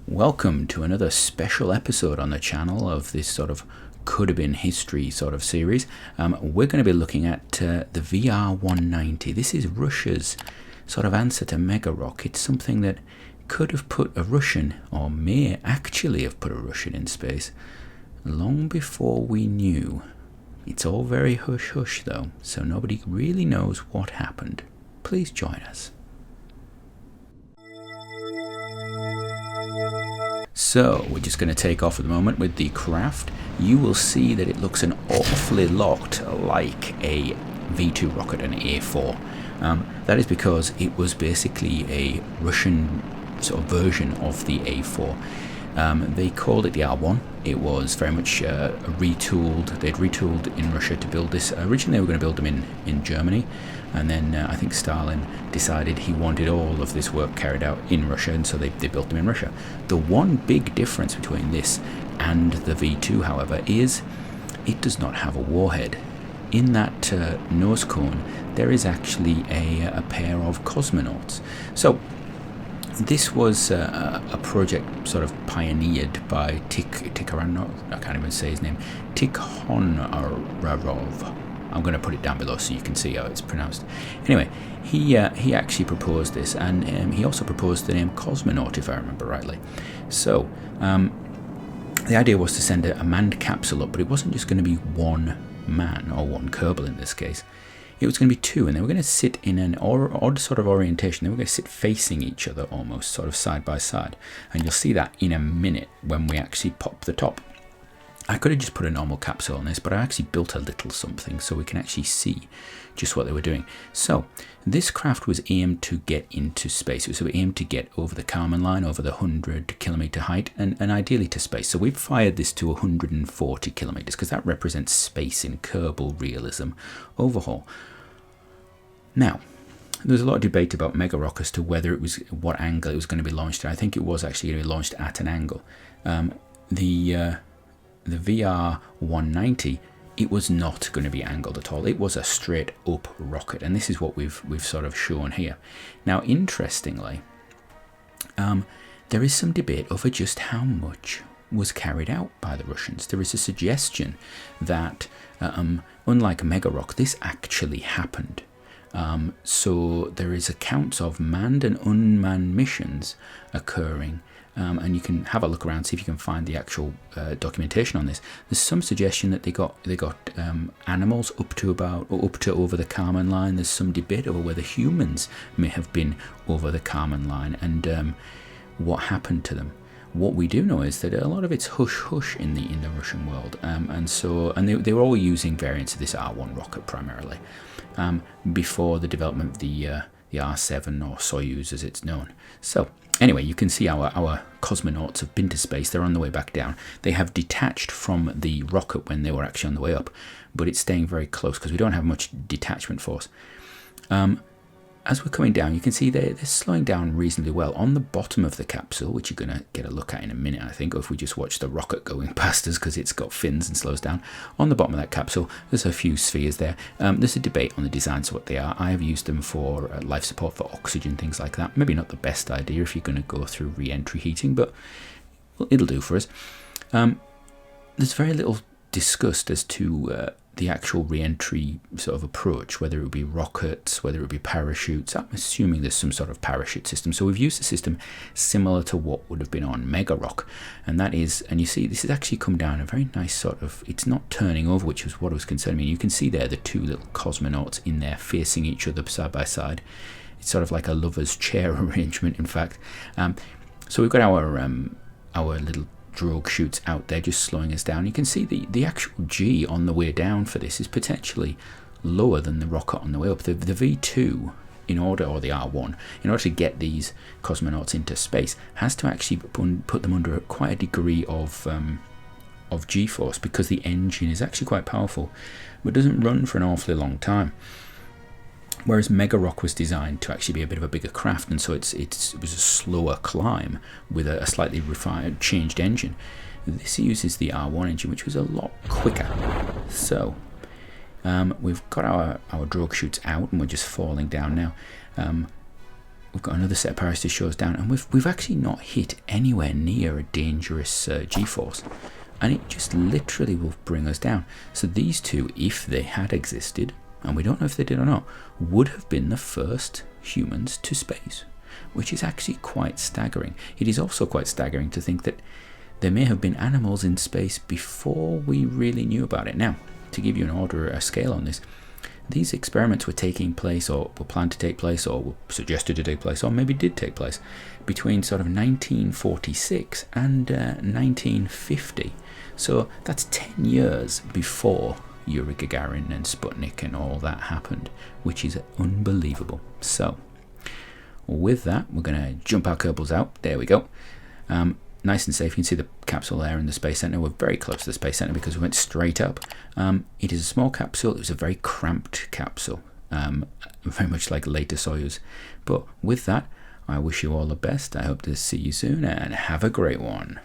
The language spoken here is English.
Welcome to another special episode on the channel of this sort of could have been history sort of series. We're going to be looking at the VR-190. This is Russia's sort of answer to Mega Rock. It's something that could have put a Russian, or may actually have put a Russian in space, long before we knew. It's all very hush-hush though, so nobody really knows what happened. Please join us. So, we're just going to take off at the moment with the craft. You will see that it looks an awfully lot like a V2 rocket, an A4. That is because it was basically a Russian sort of version of the A4. They called it the R1. It was very much retooled. They'd retooled in Russia to build this. Originally they were going to build them in Germany, and then I think Stalin decided he wanted all of this work carried out in Russia, and so they built them in Russia. The one big difference between this and the V2, however, is it does not have a warhead. In that nose cone there is actually a pair of cosmonauts. So this was a project sort of pioneered by Tikhonravov. I can't even say his name. Tikhonravov. I'm going to put it down below so you can see how it's pronounced. Anyway, he actually proposed this, and he also proposed the name cosmonaut, if I remember rightly. So the idea was to send a manned capsule up, but it wasn't just going to be one man, or one Kerbal in this case. It was going to be two, and they were going to sit in an odd sort of orientation. They were going to sit facing each other almost, sort of side by side. And you'll see that in a minute when we actually pop the top. I could have just put a normal capsule on this, but I actually built a little something so we can actually see just what they were doing. So this craft was aimed to get into space. It was aimed to get over the Kármán line, over the 100-kilometer height, and ideally to space. So we've fired this to 140 kilometers because that represents space in Kerbal realism overhaul. Now, there was a lot of debate about Mega Rock as to whether it was what angle it was going to be launched at. I think it was actually going to be launched at an angle. The VR-190, it was not going to be angled at all. It was a straight up rocket, and this is what we've sort of shown here. Now, interestingly, there is some debate over just how much was carried out by the Russians. There is a suggestion that, unlike Mega Rock, this actually happened. So there is accounts of manned and unmanned missions occurring, and you can have a look around, see if you can find the actual documentation on this. There's some suggestion that they got animals up to over the Kármán line. There's some debate over whether humans may have been over the Kármán line and what happened to them. What we do know is that a lot of it's hush-hush in the Russian world, and they were all using variants of this R1 rocket primarily before the development of the R7 or Soyuz as it's known. So anyway, you can see our cosmonauts have been to space. They're on the way back down. They have detached from the rocket when they were actually on the way up, but it's staying very close because we don't have much detachment force. As we're coming down, you can see they're slowing down reasonably well. On the bottom of the capsule, which you're going to get a look at in a minute, I think, or if we just watch the rocket going past us because it's got fins and slows down. On the bottom of that capsule, there's a few spheres there. There's a debate on the designs of what they are. I have used them for life support, for oxygen, things like that. Maybe not the best idea if you're going to go through re-entry heating, but it'll do for us. There's very little discussed as to the actual re-entry sort of approach, whether it would be rockets, whether it would be parachutes. I'm assuming there's some sort of parachute system. So we've used a system similar to what would have been on Mega Rock, and that is, and you see this has actually come down a very nice sort of, it's not turning over, which was what was concerning me. You can see there the two little cosmonauts in there facing each other side by side. It's sort of like a lover's chair arrangement, in fact. So we've got our little drogue chutes out there just slowing us down. You can see the actual G on the way down for this is potentially lower than the rocket on the way up. The V2, or the R1, in order to get these cosmonauts into space, has to actually put them under quite a degree of G-force, because the engine is actually quite powerful, but doesn't run for an awfully long time. Whereas Mega Rock was designed to actually be a bit of a bigger craft, and so it was a slower climb with a slightly refined, changed engine. This uses the R1 engine, which was a lot quicker. So we've got our drogue chutes out, and we're just falling down now. we've got another set of parachutes to show us down, and we've actually not hit anywhere near a dangerous G-force, and it just literally will bring us down. So these two, if they had existed, and we don't know if they did or not, would have been the first humans to space, which is actually quite staggering. It is also quite staggering to think that there may have been animals in space before we really knew about it. Now, to give you an order, a scale on this, these experiments were taking place, or were planned to take place, or were suggested to take place, or maybe did take place between sort of 1946 and 1950. So that's 10 years before Yuri Gagarin and Sputnik and all that happened, which is unbelievable. So with that, we're going to jump our cables out. There we go. Nice and safe. You can see the capsule there in the Space Center. We're very close to the Space Center because we went straight up. It is a small capsule. It was a very cramped capsule, very much like later Soyuz. But with that, I wish you all the best. I hope to see you soon, and have a great one.